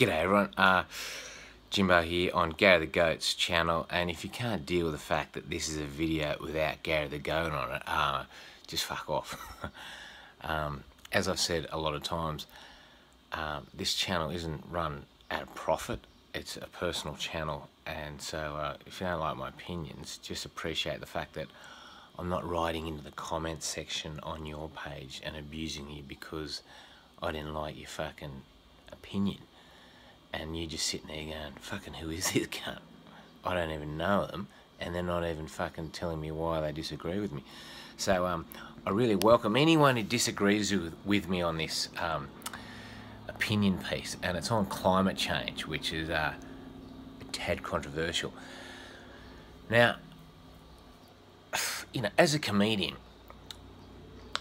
G'day everyone, Jimbo here on Gary the Goat's channel, and if you can't deal with the fact that this is a video without Gary the Goat on it, just fuck off. As I've said a lot of times, this channel isn't run at a profit, it's a personal channel, and so if you don't like my opinions, just appreciate the fact that I'm not writing into the comments section on your page and abusing you because I didn't like your fucking opinion. And you just sitting there going, fucking who is this cunt? I don't even know them, and they're not even fucking telling me why they disagree with me. So I really welcome anyone who disagrees with me on this opinion piece, and it's on climate change, which is a tad controversial. Now, you know, as a comedian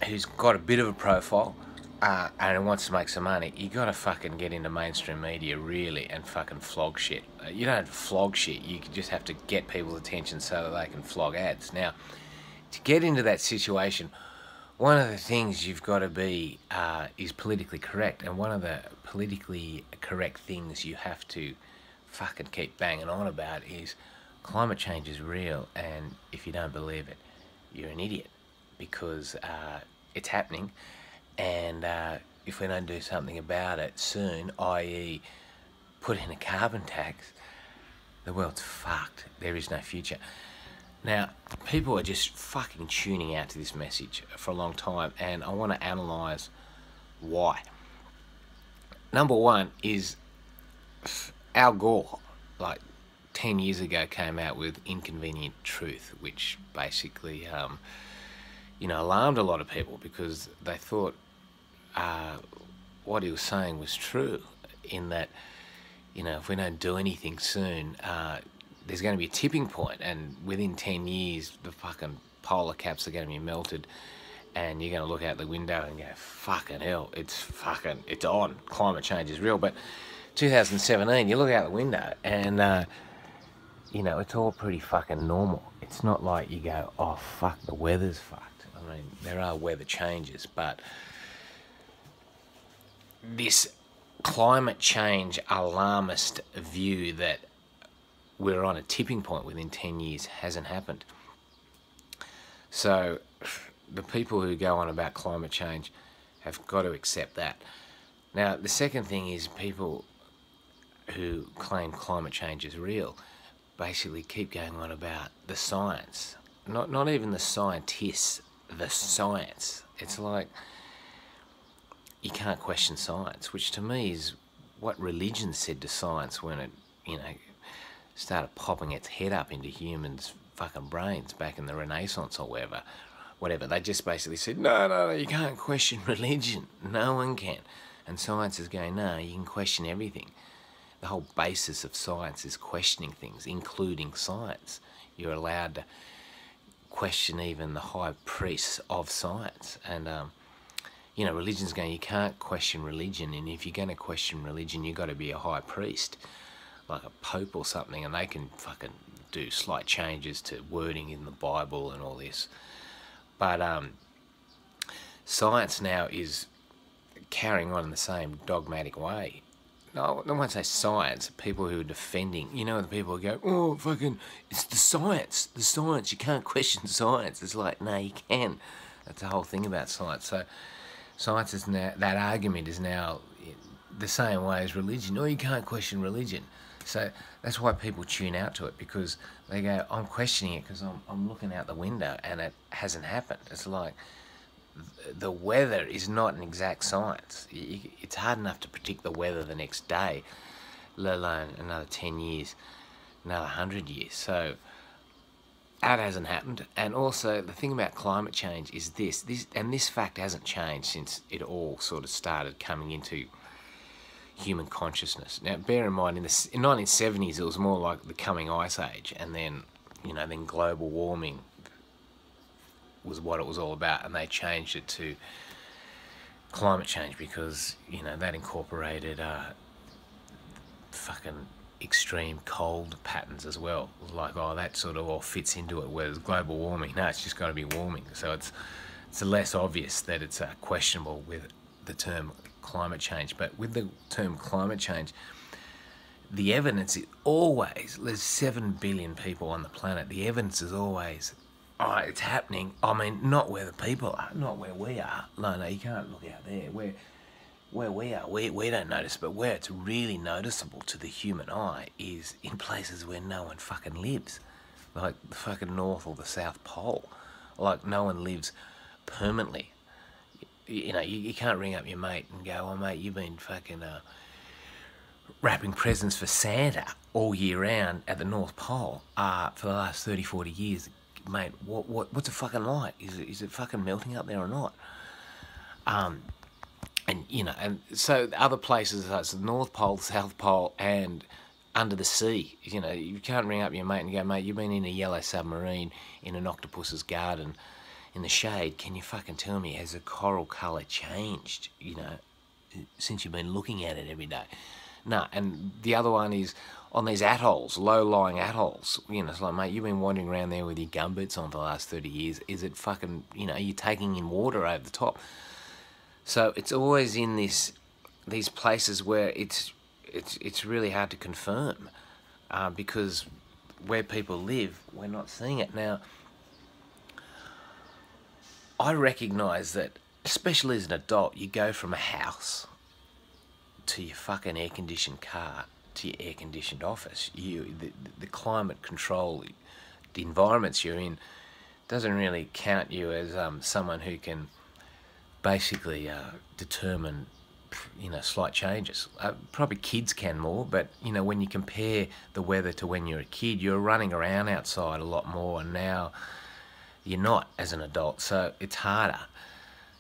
who's got a bit of a profile, and wants to make some money, you gotta fucking get into mainstream media really and fucking flog shit. You don't have to flog shit, you just have to get people's attention so that they can flog ads. Now, to get into that situation, one of the things you've got to be is politically correct, and one of the politically correct things you have to fucking keep banging on about is climate change is real, and if you don't believe it, you're an idiot, because it's happening. And if we don't do something about it soon, i.e. put in a carbon tax, the world's fucked. There is no future. Now, people are just fucking tuning out to this message for a long time, and I want to analyse why. Number one is Al Gore, like 10 years ago, came out with Inconvenient Truth, which basically, you know, alarmed a lot of people because they thought what he was saying was true, in that, you know, if we don't do anything soon, there's going to be a tipping point, and within 10 years the fucking polar caps are going to be melted, and you're going to look out the window and go, fucking hell, it's on, climate change is real. But 2017, you look out the window and you know, it's all pretty fucking normal. It's not like you go, oh fuck, the weather's fucked. I mean, there are weather changes, but this climate change alarmist view that we're on a tipping point within 10 years hasn't happened. So the people who go on about climate change have got to accept that. Now, the second thing is people who claim climate change is real basically keep going on about the science. Not even the scientists, the science. It's like, you can't question science, which to me is what religion said to science when it, you know, started popping its head up into humans' fucking brains back in the Renaissance or whatever. They just basically said, no, you can't question religion. No one can. And science is going, no, you can question everything. The whole basis of science is questioning things, including science. You're allowed to question even the high priests of science. And you know, religion's going, you can't question religion, and if you're going to question religion, you've got to be a high priest, like a pope or something, and they can fucking do slight changes to wording in the Bible and all this. But science now is carrying on in the same dogmatic way. No, I won't say science, people who are defending, you know, the people who go, oh, fucking, it's the science, you can't question science. It's like, no, you can. That's the whole thing about science. So science is now, that argument is now the same way as religion. No, you can't question religion. So that's why people tune out to it, because they go, I'm questioning it because I'm looking out the window and it hasn't happened. It's like, the weather is not an exact science. It's hard enough to predict the weather the next day, let alone another 10 years, another 100 years. So that hasn't happened. And also the thing about climate change is this fact hasn't changed since it all sort of started coming into human consciousness. Now, bear in mind, in the 1970s, it was more like the coming ice age, and then, you know, then global warming was what it was all about, and they changed it to climate change because, you know, that incorporated fucking extreme cold patterns as well. Like, oh, that sort of all fits into it, whereas global warming, no, it's just got to be warming. So it's less obvious that it's questionable with the term climate change. But with the term climate change, the evidence is always, there's 7 billion people on the planet. The evidence is always, oh, it's happening. I mean, not where the people are, not where we are. No, you can't look out there. Where we are, we don't notice, but where it's really noticeable to the human eye is in places where no one fucking lives. Like the fucking North or the South Pole. Like no one lives permanently. You know, you can't ring up your mate and go, oh mate, you've been fucking wrapping presents for Santa all year round at the North Pole for the last 30, 40 years. Mate, what's it fucking like? Is it fucking melting up there or not? And, you know, and so other places like the North Pole, South Pole, and under the sea, you know, you can't ring up your mate and go, mate, you've been in a yellow submarine in an octopus's garden in the shade. Can you fucking tell me, has the coral colour changed, you know, since you've been looking at it every day? No, and the other one is on these atolls, low-lying atolls. You know, it's like, mate, you've been wandering around there with your gumboots on for the last 30 years. Is it fucking, you know, are you taking in water over the top? So it's always in these places where it's really hard to confirm because where people live, we're not seeing it. Now, I recognise that, especially as an adult, you go from a house to your fucking air-conditioned car to your air-conditioned office. The climate control, the environments you're in, doesn't really count you as someone who can basically determine, you know, slight changes. Probably kids can more, but, you know, when you compare the weather to when you're a kid, you're running around outside a lot more, and now you're not as an adult, so it's harder.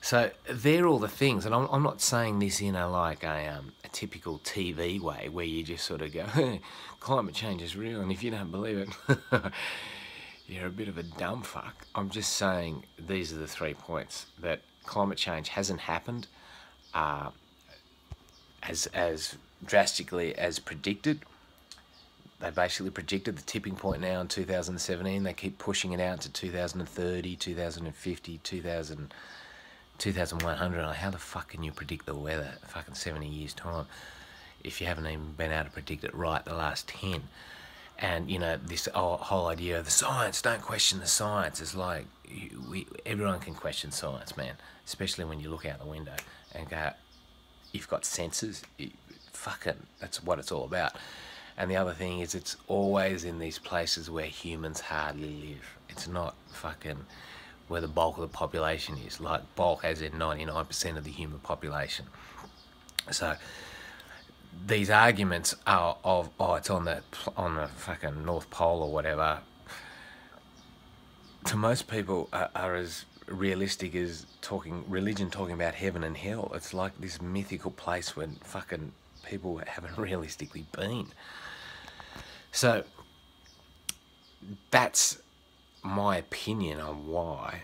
So they're all the things, and I'm not saying this in like a typical TV way where you just sort of go, climate change is real, and if you don't believe it, you're a bit of a dumb fuck. I'm just saying these are the 3 points: that climate change hasn't happened as drastically as predicted. They basically predicted the tipping point now in 2017. They keep pushing it out to 2030, 2050, 2100. Like, how the fuck can you predict the weather in fucking 70 years' time if you haven't even been able to predict it right the last 10? And, you know, this whole idea of the science, don't question the science, is like, everyone can question science, man. Especially when you look out the window and go, you've got senses, fucking, that's what it's all about. And the other thing is, it's always in these places where humans hardly live. It's not fucking where the bulk of the population is, like bulk as in 99% of the human population. So these arguments are of, oh, it's on the fucking North Pole or whatever, to most people are as realistic as religion talking about heaven and hell. It's like this mythical place where fucking people haven't realistically been. So that's my opinion on why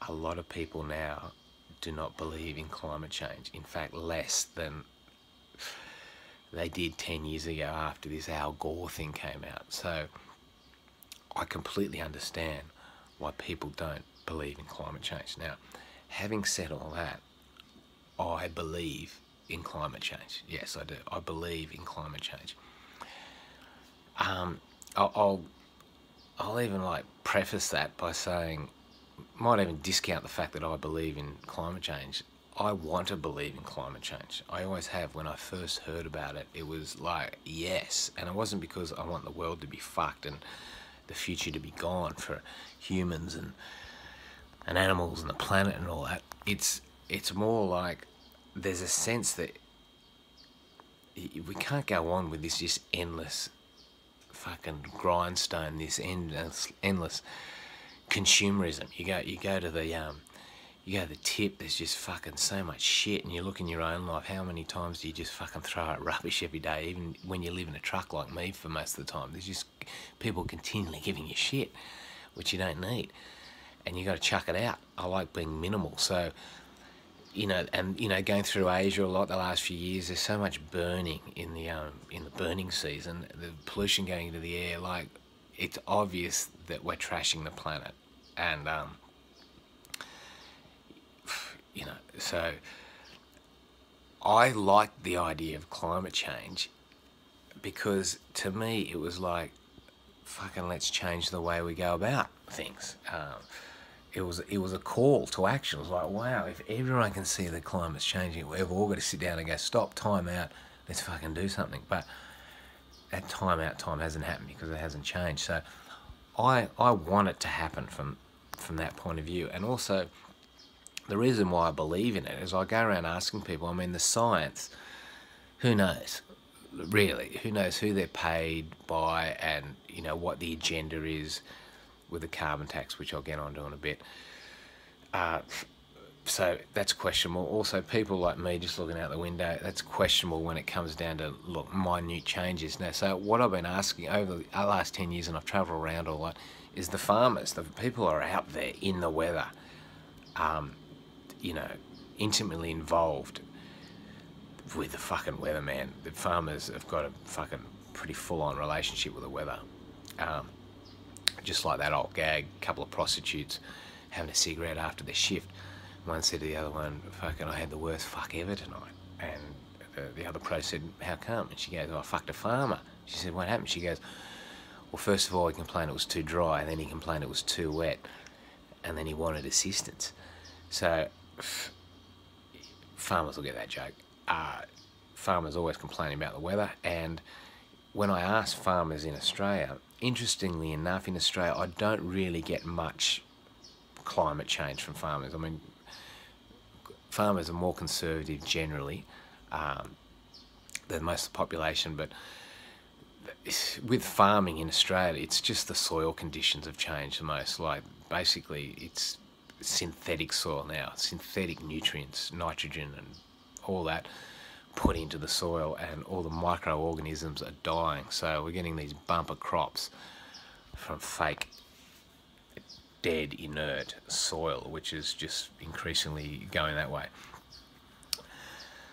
a lot of people now do not believe in climate change. In fact, less than they did 10 years ago after this Al Gore thing came out. So I completely understand why people don't believe in climate change. Now, having said all that, I believe in climate change. Yes, I do. I believe in climate change. I'll even like preface that by saying, might even discount the fact that I believe in climate change. I want to believe in climate change. I always have. When I first heard about it, it was like, yes. And it wasn't because I want the world to be fucked and the future to be gone for humans and animals and the planet and all that. It's more like there's a sense that we can't go on with this just endless fucking grindstone, this endless consumerism. You go to the tip, there's just fucking so much shit, and you look in your own life, how many times do you just fucking throw out rubbish every day, even when you live in a truck like me for most of the time? There's just people continually giving you shit, which you don't need, and you got to chuck it out. I like being minimal, so, you know, and, you know, going through Asia a lot the last few years, there's so much burning in the burning season, the pollution going into the air, like, it's obvious that we're trashing the planet, and, you know, so I like the idea of climate change because to me it was like, fucking let's change the way we go about things. It was a call to action. It was like, wow, if everyone can see the climate's changing, we've all got to sit down and go, stop, time out, let's fucking do something. But that time hasn't happened because it hasn't changed. So I want it to happen from that point of view. And also, the reason why I believe in it is I go around asking people, I mean, the science, who knows? Really, who knows who they're paid by, and you know what the agenda is with the carbon tax, which I'll get onto in a bit. So that's questionable. Also, people like me just looking out the window, that's questionable when it comes down to minute changes. Now, so what I've been asking over the last 10 years, and I've travelled around a lot, is the farmers, the people who are out there in the weather, you know, intimately involved with the fucking weather, man. The farmers have got a fucking pretty full-on relationship with the weather. Just like that old gag, a couple of prostitutes having a cigarette after their shift. One said to the other one, fucking, I had the worst fuck ever tonight. And the other pro said, how come? And she goes, oh, I fucked a farmer. She said, what happened? She goes, well, first of all, he complained it was too dry, and then he complained it was too wet, and then he wanted assistance. So, farmers will get that joke. Farmers always complaining about the weather, and when I ask farmers in Australia, interestingly enough, in Australia, I don't really get much climate change from farmers. I mean, farmers are more conservative generally than most of the population, but with farming in Australia, it's just the soil conditions have changed the most. Like, basically, it's synthetic soil now, synthetic nutrients, nitrogen and all that put into the soil, and all the microorganisms are dying. So we're getting these bumper crops from fake, dead, inert soil, which is just increasingly going that way.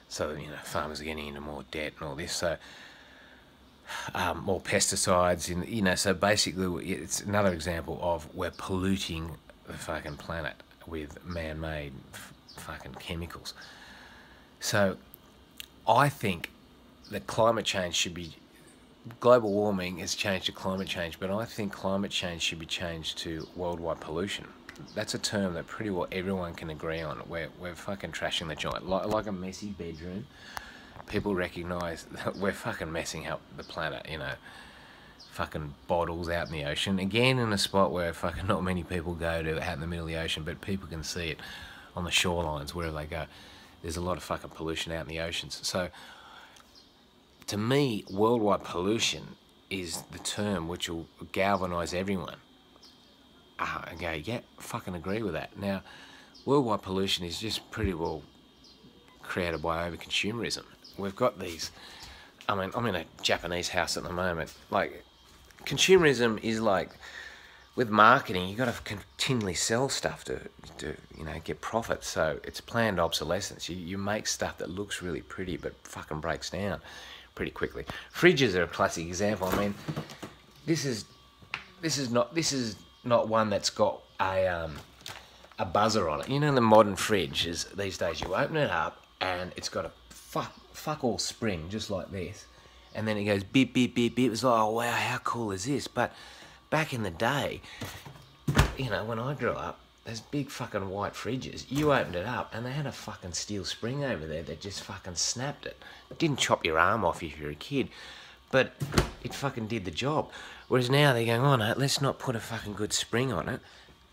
So, you know, farmers are getting into more debt and all this. So more pesticides, you know, so basically it's another example of we're polluting the fucking planet with man-made fucking chemicals. So I think that climate change should be, global warming has changed to climate change, but I think climate change should be changed to worldwide pollution. That's a term that pretty well everyone can agree on. We're fucking trashing the joint. Like a messy bedroom, people recognise that we're fucking messing up the planet, you know. Fucking bottles out in the ocean. Again, in a spot where fucking not many people go to, out in the middle of the ocean, but people can see it on the shorelines, wherever they go. There's a lot of fucking pollution out in the oceans. So, to me, worldwide pollution is the term which will galvanise everyone. And go, yeah, fucking agree with that. Now, worldwide pollution is just pretty well created by over-consumerism. We've got these, I mean, I'm in a Japanese house at the moment. Like, consumerism is like, with marketing, you've got to continually sell stuff to you know, get profits. So it's planned obsolescence. You make stuff that looks really pretty but fucking breaks down pretty quickly. Fridges are a classic example. I mean, this is not one that's got a buzzer on it. You know, the modern fridge is these days, you open it up and it's got a fuck all spring just like this, and then it goes beep beep beep beep. It's like, oh wow, how cool is this? But back in the day, you know, when I grew up, there's big fucking white fridges. You opened it up and they had a fucking steel spring over there that just fucking snapped it. It didn't chop your arm off if you're a kid, but it fucking did the job. Whereas now they're going, oh no, let's not put a fucking good spring on it,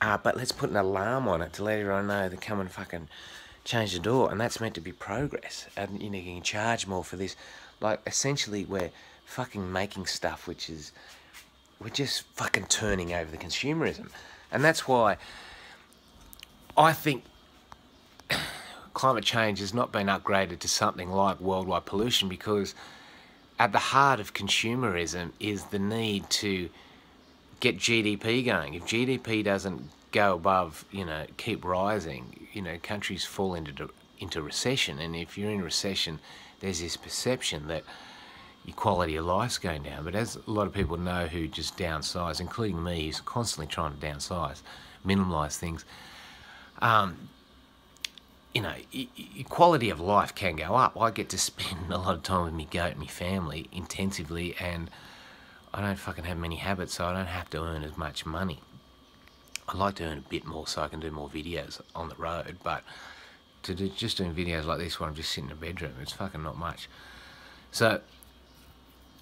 but let's put an alarm on it to let everyone know to come and fucking change the door. And that's meant to be progress. And you know, you can charge more for this. Like, essentially we're fucking making stuff which is, we're just fucking turning over the consumerism. And that's why I think climate change has not been upgraded to something like worldwide pollution, because at the heart of consumerism is the need to get GDP going. If GDP doesn't go above, you know, keep rising, you know, countries fall into recession. And if you're in recession, there's this perception that your quality of life's going down. But as a lot of people know who just downsize, including me, who's constantly trying to downsize, minimise things, you know, your quality of life can go up. I get to spend a lot of time with my goat and my family intensively, and I don't fucking have many habits, so I don't have to earn as much money. I'd like to earn a bit more so I can do more videos on the road, but just doing videos like this where I'm just sitting in a bedroom, it's fucking not much. So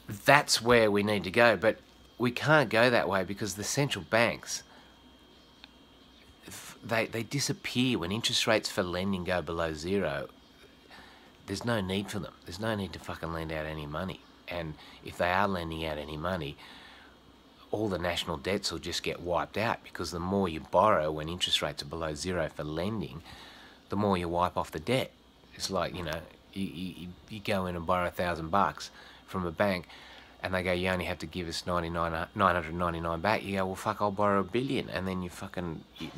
that's where we need to go, but we can't go that way because the central banks, they disappear when interest rates for lending go below zero. There's no need for them. There's no need to fucking lend out any money. And if they are lending out any money, all the national debts will just get wiped out, because the more you borrow when interest rates are below zero for lending, the more you wipe off the debt. It's like, you know, you go in and borrow $1,000 from a bank, and they go, you only have to give us 999 back. You go, well, fuck, I'll borrow $1 billion. And then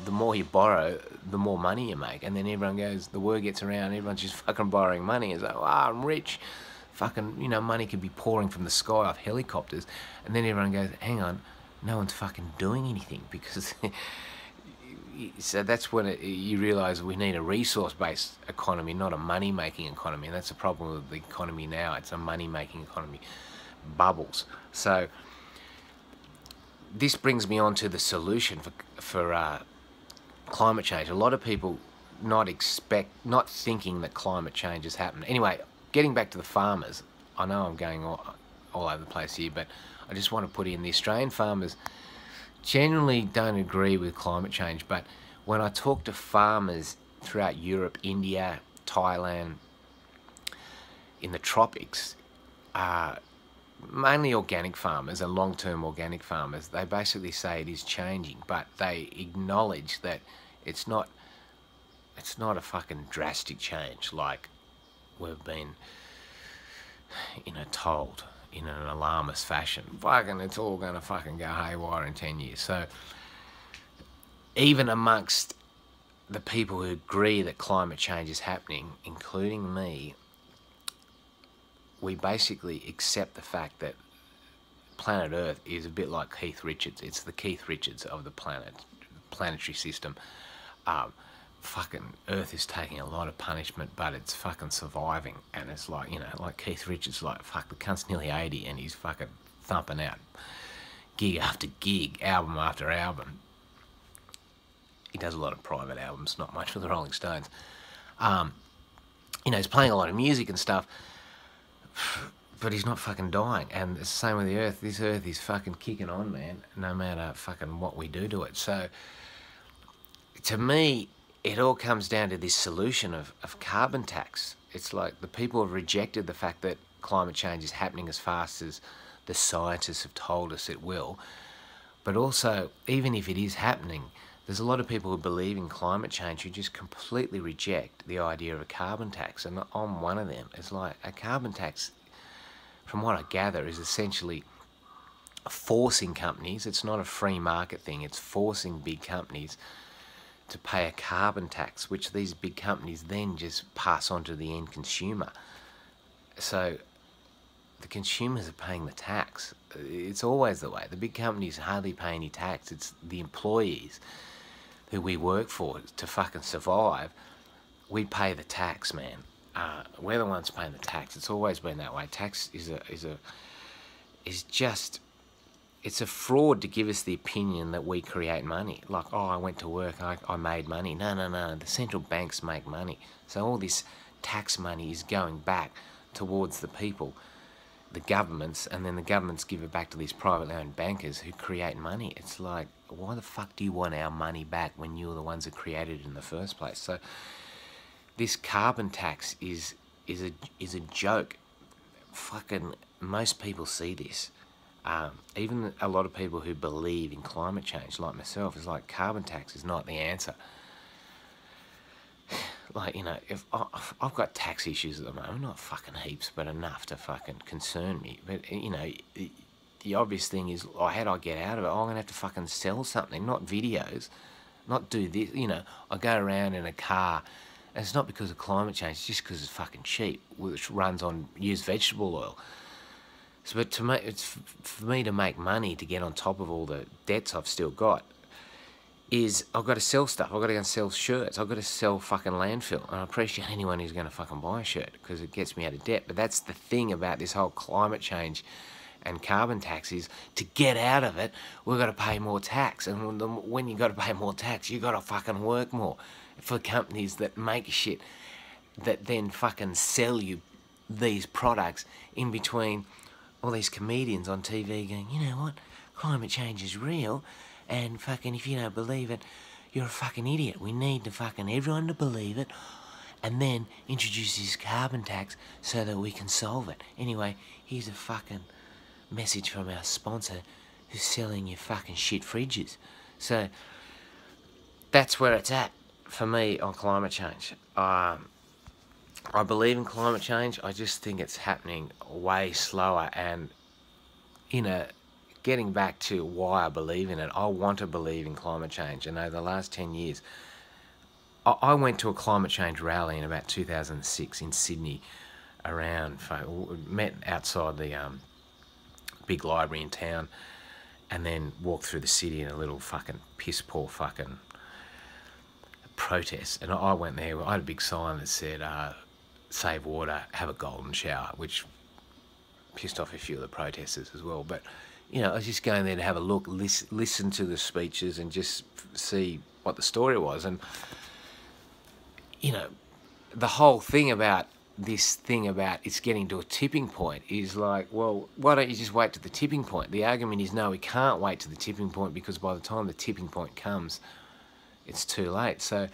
the more you borrow, the more money you make. And then everyone goes, the word gets around, everyone's just fucking borrowing money. It's like, oh, I'm rich. Fucking, you know, money could be pouring from the sky off helicopters. And then everyone goes, hang on, no one's fucking doing anything, because so that's when you realise we need a resource-based economy, not a money-making economy. And that's the problem with the economy now. It's a money-making economy. Bubbles. So this brings me on to the solution for climate change. A lot of people not thinking that climate change has happened. Anyway, getting back to the farmers, I know I'm going all over the place here, but I just want to put in the Australian farmers generally don't agree with climate change. But when I talk to farmers throughout Europe, India, Thailand, in the tropics, mainly organic farmers and long-term organic farmers, they basically say it is changing, but they acknowledge that it's not a fucking drastic change like we've been, you know, told in an alarmist fashion. Fucking, it's all gonna fucking go haywire in 10 years. So even amongst the people who agree that climate change is happening, including me, we basically accept the fact that planet Earth is a bit like Keith Richards. It's the Keith Richards of the planetary system. Fucking Earth is taking a lot of punishment, but it's fucking surviving. And it's like, you know, like Keith Richards, like, fuck, the cunt's nearly 80 and he's fucking thumping out gig after gig, album after album. He does a lot of private albums, not much for the Rolling Stones. You know, he's playing a lot of music and stuff, but he's not fucking dying. And it's the same with the Earth. This Earth is fucking kicking on, man, no matter fucking what we do to it. So to me, it all comes down to this solution of carbon tax. It's like the people have rejected the fact that climate change is happening as fast as the scientists have told us it will. But also, even if it is happening, there's a lot of people who believe in climate change who just completely reject the idea of a carbon tax. And I'm one of them. It's like a carbon tax, from what I gather, is essentially forcing companies. It's not a free market thing. It's forcing big companies to pay a carbon tax, which these big companies then just pass on to the end consumer. So the consumers are paying the tax. It's always the way. The big companies hardly pay any tax. It's the employees who we work for to fucking survive. We pay the tax, man. We're the ones paying the tax. It's always been that way. Tax is just, it's a fraud to give us the opinion that we create money. Like, oh, I went to work, I made money. No, no, no. The central banks make money. So all this tax money is going back towards the people, the governments, and then the governments give it back to these privately owned bankers who create money. It's like, why the fuck do you want our money back when you're the ones that created it in the first place? So this carbon tax is a joke. Fucking most people see this. Even a lot of people who believe in climate change, like myself, is like, carbon tax is not the answer. Like, you know, if I've got tax issues at the moment, not fucking heaps, but enough to fucking concern me. But, you know, the obvious thing is, oh, how do I get out of it? Oh, I'm going to have to fucking sell something, not videos, not do this. You know, I go around in a car, and it's not because of climate change, it's just because it's fucking cheap, which runs on used vegetable oil. So, but it's for me to make money to get on top of all the debts I've still got. is I've got to sell stuff. I've got to go and sell shirts. I've got to sell fucking landfill. And I appreciate anyone who's going to fucking buy a shirt because it gets me out of debt. But that's the thing about this whole climate change and carbon tax is to get out of it, we've got to pay more tax. And when you got to pay more tax, you got to fucking work more for companies that make shit that then fucking sell you these products in between all these comedians on TV going, you know what, climate change is real. And fucking, if you don't believe it, you're a fucking idiot. We need to fucking everyone to believe it and then introduce this carbon tax so that we can solve it. Anyway, here's a fucking message from our sponsor who's selling you fucking shit fridges. So, that's where it's at for me on climate change. I believe in climate change. I just think it's happening way slower and, you know, getting back to why I believe in it, I want to believe in climate change. And over the last 10 years, I went to a climate change rally in about 2006 in Sydney, met outside the big library in town, and then walked through the city in a little fucking piss poor fucking protest. And I went there, I had a big sign that said, save water, have a golden shower, which pissed off a few of the protesters as well. But you know, I was just going there to have a look, listen to the speeches and just see what the story was. And, you know, the whole thing about this thing about it's getting to a tipping point is like, well, why don't you just wait to the tipping point? The argument is, no, we can't wait to the tipping point because by the time the tipping point comes, it's too late. So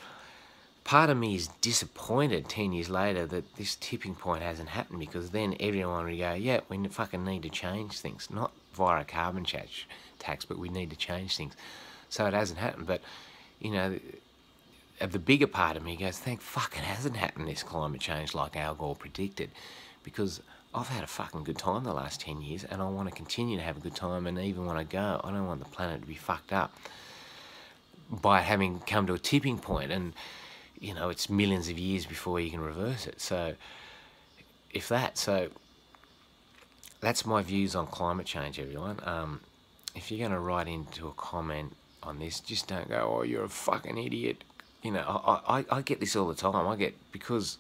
part of me is disappointed 10 years later that this tipping point hasn't happened, because then everyone would go, yeah, we fucking need to change things. Not via a carbon tax, but we need to change things. So it hasn't happened. But, you know, the bigger part of me goes, thank fuck it hasn't happened, this climate change, like Al Gore predicted, because I've had a fucking good time the last 10 years and I want to continue to have a good time. And even when I go, I don't want the planet to be fucked up by having come to a tipping point. And, you know, it's millions of years before you can reverse it. So, so that's my views on climate change, everyone. If you're going to write into a comment on this, just don't go, oh, you're a fucking idiot. You know, I get this all the time. Because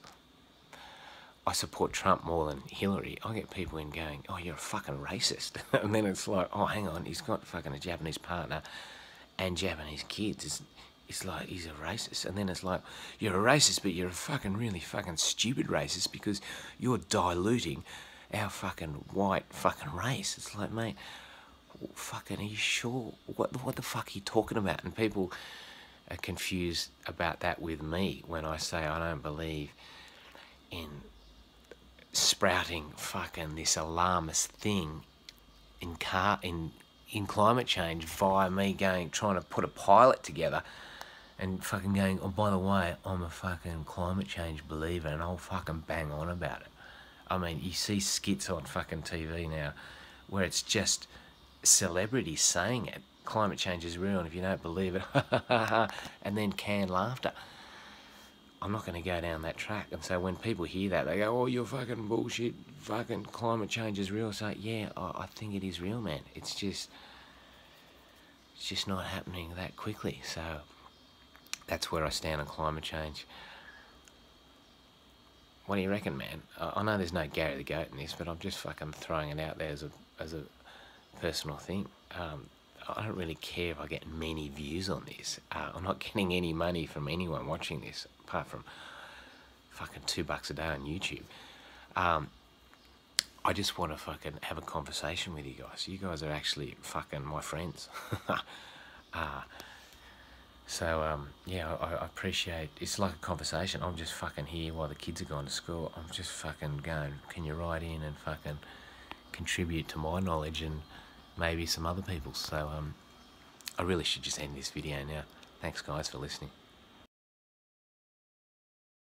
I support Trump more than Hillary, I get people in going, oh, you're a fucking racist. And then it's like, oh, hang on, he's got fucking a Japanese partner and Japanese kids. It's like, he's a racist. And then it's like, you're a racist, but you're a fucking really fucking stupid racist because you're diluting our fucking white fucking race. It's like, mate, fucking, are you sure? What the fuck are you talking about? And people are confused about that with me when I say I don't believe in sprouting fucking this alarmist thing in climate change via me trying to put a pilot together and fucking going, oh, by the way, I'm a fucking climate change believer, and I'll fucking bang on about it. I mean, you see skits on fucking TV now where it's just celebrities saying it. Climate change is real, and if you don't believe it, and then canned laughter. I'm not going to go down that track. And so when people hear that, they go, oh, you're fucking bullshit, fucking climate change is real. So, yeah, I think it is real, man. It's just not happening that quickly. So that's where I stand on climate change. What do you reckon, man? I know there's no Gary the Goat in this, but I'm just fucking throwing it out there as a personal thing. I don't really care if I get many views on this. I'm not getting any money from anyone watching this, apart from fucking $2 a day on YouTube. I just want to fucking have a conversation with you guys. You guys are actually fucking my friends. Yeah, I appreciate, it's like a conversation. I'm just fucking here while the kids are going to school. I'm just fucking going, can you write in and fucking contribute to my knowledge and maybe some other people's. So I really should just end this video now. Thanks guys for listening.